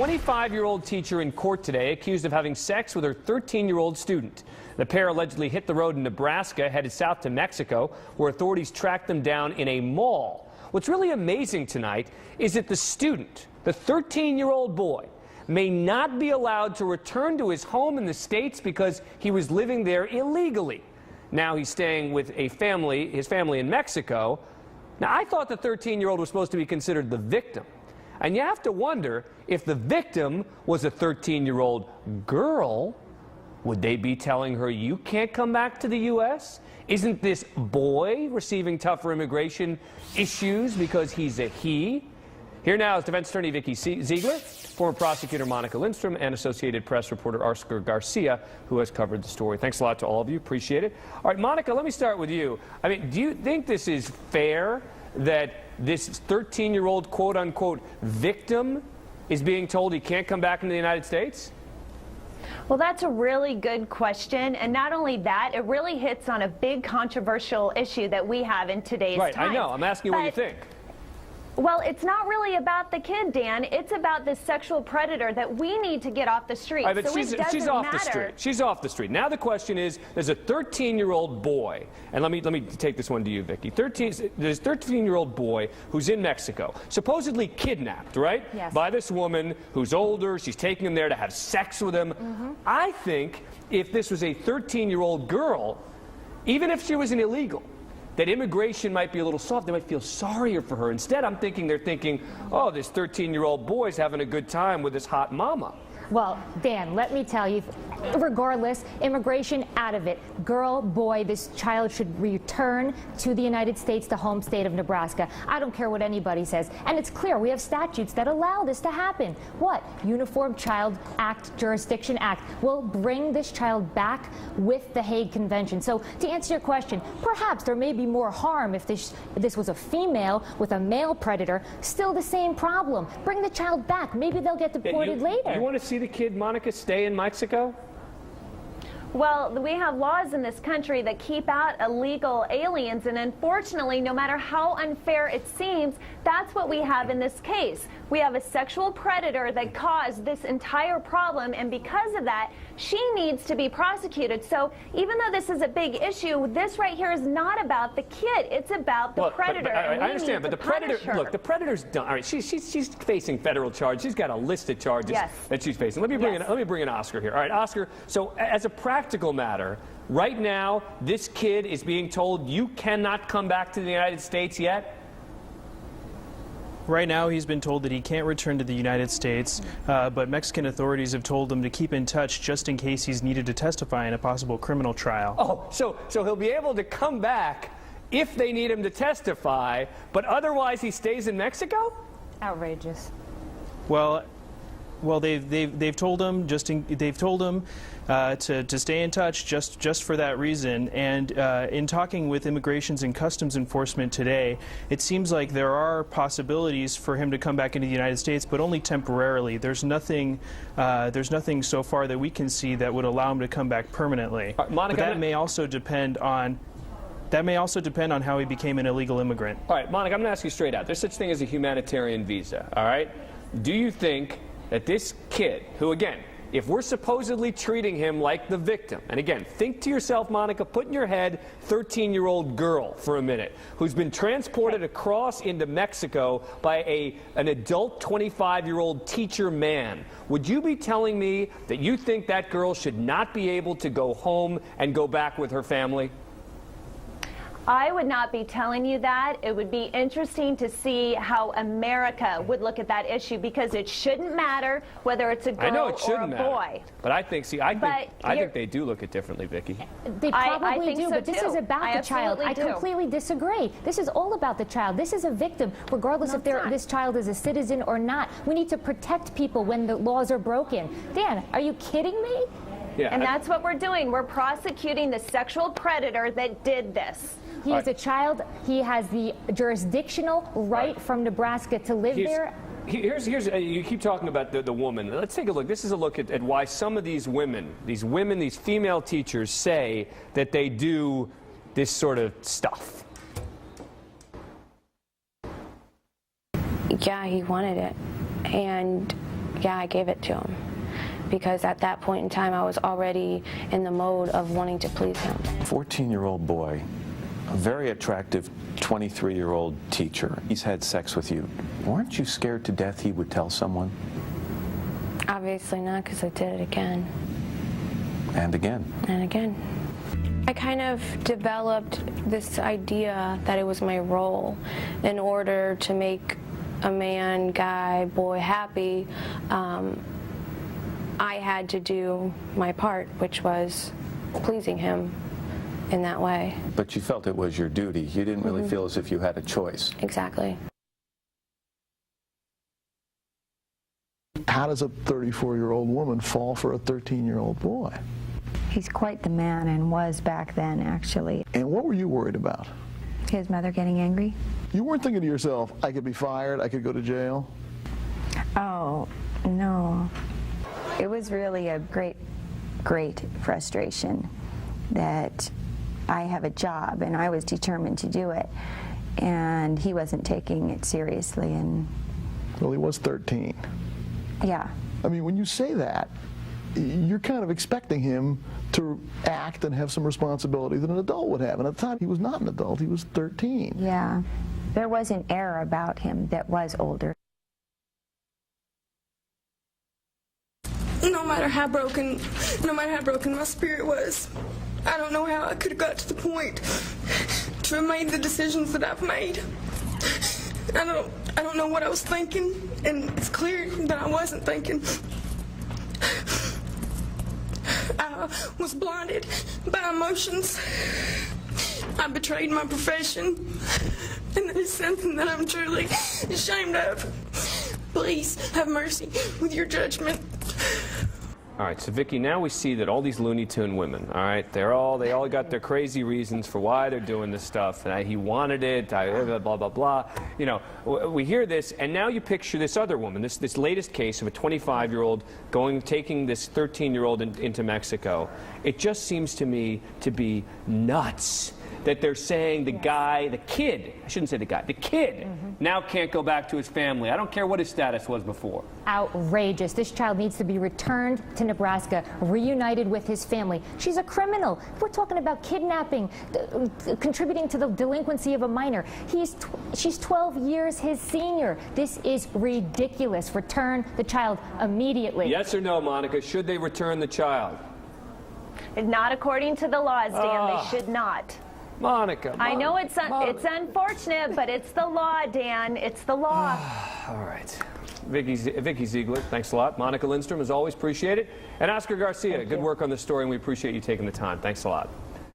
25-year-old teacher in court today accused of having sex with her 13-year-old student. The pair allegedly hit the road in Nebraska, headed south to Mexico, where authorities tracked them down in a mall. What's really amazing tonight is that the student, the 13-year-old boy, may not be allowed to return to his home in the States because he was living there illegally. Now he's staying with his family in Mexico. Now, I thought the 13-year-old was supposed to be considered the victim. And you have to wonder, if the victim was a 13-year-old girl, would they be telling her, you can't come back to the U.S.? Isn't this boy receiving tougher immigration issues because he's a he? Here now is defense attorney Vikki Ziegler, former prosecutor Monica Lindstrom, and Associated Press reporter Oscar Garcia, who has covered the story. Thanks a lot to all of you. Appreciate it. All right, Monica, let me start with you. I mean, do you think this is fair that this 13-year-old quote-unquote victim is being told he can't come back into the United States? Well, that's a really good question. And not only that, it really hits on a big controversial issue that we have in today's time. Right, I know. I'm asking you what you think. Well, it's not really about the kid, Dan. It's about the sexual predator that we need to get off the street. Right, but she's off the street. She's off the street. Now the question is, there's a 13-year-old boy, and let me take this one to you, Vikki. There's a 13-year-old boy who's in Mexico, supposedly kidnapped, right? Yes. By this woman who's older. She's taking him there to have sex with him. I think if this was a 13-year-old girl, even if she was an illegal, that immigration might be a little soft. They might feel sorrier for her. Instead, they're thinking, oh, this 13-year-old boy's having a good time with this hot mama. Well, Dan, let me tell you, regardless, immigration out of it. Girl, boy, this child should return to the United States, the home state of Nebraska. I don't care what anybody says. And it's clear, we have statutes that allow this to happen. What? Uniform Child Act, Jurisdiction Act will bring this child back with the Hague Convention. So to answer your question, perhaps there may be more harm if this was a female with a male predator. Still the same problem. Bring the child back. Maybe they'll get deported later. You want to see the kid, Monica, stay in Mexico? Well, we have laws in this country that keep out illegal aliens, and unfortunately, no matter how unfair it seems, that's what we have in this case. We have a sexual predator that caused this entire problem, and because of that, she needs to be prosecuted. So even though this is a big issue, this right here is not about the kid. It's about the predator. I understand, but the predator, look, the predator's done. All right, she's facing federal charges. She's got a list of charges that she's facing. Let me bring in Oscar here. All right, Oscar, so as a practical matter, right now, this kid is being told you cannot come back to the United States yet? Right now, he's been told that he can't return to the United States, but Mexican authorities have told him to keep in touch just in case he's needed to testify in a possible criminal trial. Oh, so he'll be able to come back if they need him to testify, but otherwise he stays in Mexico? Outrageous. Well, they've told him to stay in touch just for that reason. And in talking with Immigrations and Customs Enforcement today, it seems like there are possibilities for him to come back into the United States, but only temporarily. There's nothing so far that we can see that would allow him to come back permanently. Monica, but that may also depend on how he became an illegal immigrant. All right, Monica, I'm going to ask you straight out. There's such thing as a humanitarian visa, all right? Do you think that this kid, who, again, if we're supposedly treating him like the victim, and again, think to yourself, Monica, put in your head 13-year-old girl for a minute, who's been transported across into Mexico by an adult 25-year-old teacher man, would you be telling me that you think that girl should not be able to go home and go back with her family? I would not be telling you that. It would be interesting to see how America would look at that issue, because it shouldn't matter whether it's a girl or a boy. But I think, I think they do look at it differently, Vikki. They probably do, so but this is about the child. I completely disagree. This is all about the child. This is a victim, regardless if this child is a citizen or not. We need to protect people when the laws are broken. Dan, are you kidding me? Yeah, and that's what we're doing. We're prosecuting the sexual predator that did this. He is a child. He has the jurisdictional right from Nebraska to live there. You keep talking about the woman. Let's take a look. This is a look at why some of these female teachers say that they do this sort of stuff. Yeah, he wanted it. And yeah, I gave it to him. Because at that point in time, I was already in the mode of wanting to please him. 14-year-old boy, a very attractive 23-year-old teacher. He's had sex with you. Weren't you scared to death he would tell someone? Obviously not, because I did it again. And again. And again. I kind of developed this idea that it was my role in order to make a man, guy, boy happy. I had to do my part, which was pleasing him in that way. But you felt it was your duty. You didn't really feel as if you had a choice. Exactly. How does a 34-year-old woman fall for a 13-year-old boy? He's quite the man, and was back then, actually. And what were you worried about? His mother getting angry? You weren't thinking to yourself, I could be fired, I could go to jail? Oh, no. It was really a great frustration that I have a job and I was determined to do it, and he wasn't taking it seriously. And Well, he was 13. yeah. I mean, when you say that, you're kind of expecting him to act and have some responsibility that an adult would have. And at the time, he was not an adult, he was 13. Yeah. There was an air about him that was older. No matter how broken my spirit was, I don't know how I could have got to the point to have made the decisions that I've made. I don't know what I was thinking, and it's clear that I wasn't thinking. I was blinded by emotions. I betrayed my profession, and that is something that I'm truly ashamed of. Please have mercy with your judgment. All right, so Vikki, now we see that all these Looney Tune women, all right, they all got their crazy reasons for why they're doing this stuff. And he wanted it, blah, blah, blah. You know, we hear this, and now you picture this other woman, this latest case of a 25-year-old taking this 13-year-old into Mexico. It just seems to me to be nuts that they're saying the kid, I shouldn't say the guy, the kid now can't go back to his family. I don't care what his status was before. Outrageous. This child needs to be returned to Nebraska, reunited with his family. She's a criminal. We're talking about kidnapping, contributing to the delinquency of a minor. She's 12 years his senior. This is ridiculous. Return the child immediately. Yes or no, Monica? Should they return the child? Not according to the laws, Dan. They should not. Monica. I know it's unfortunate, but it's the law, Dan. It's the law. All right. Vikki Ziegler, thanks a lot. Monica Lindstrom, as always, appreciate it. And Oscar Garcia, good work on the story, and we appreciate you taking the time. Thanks a lot.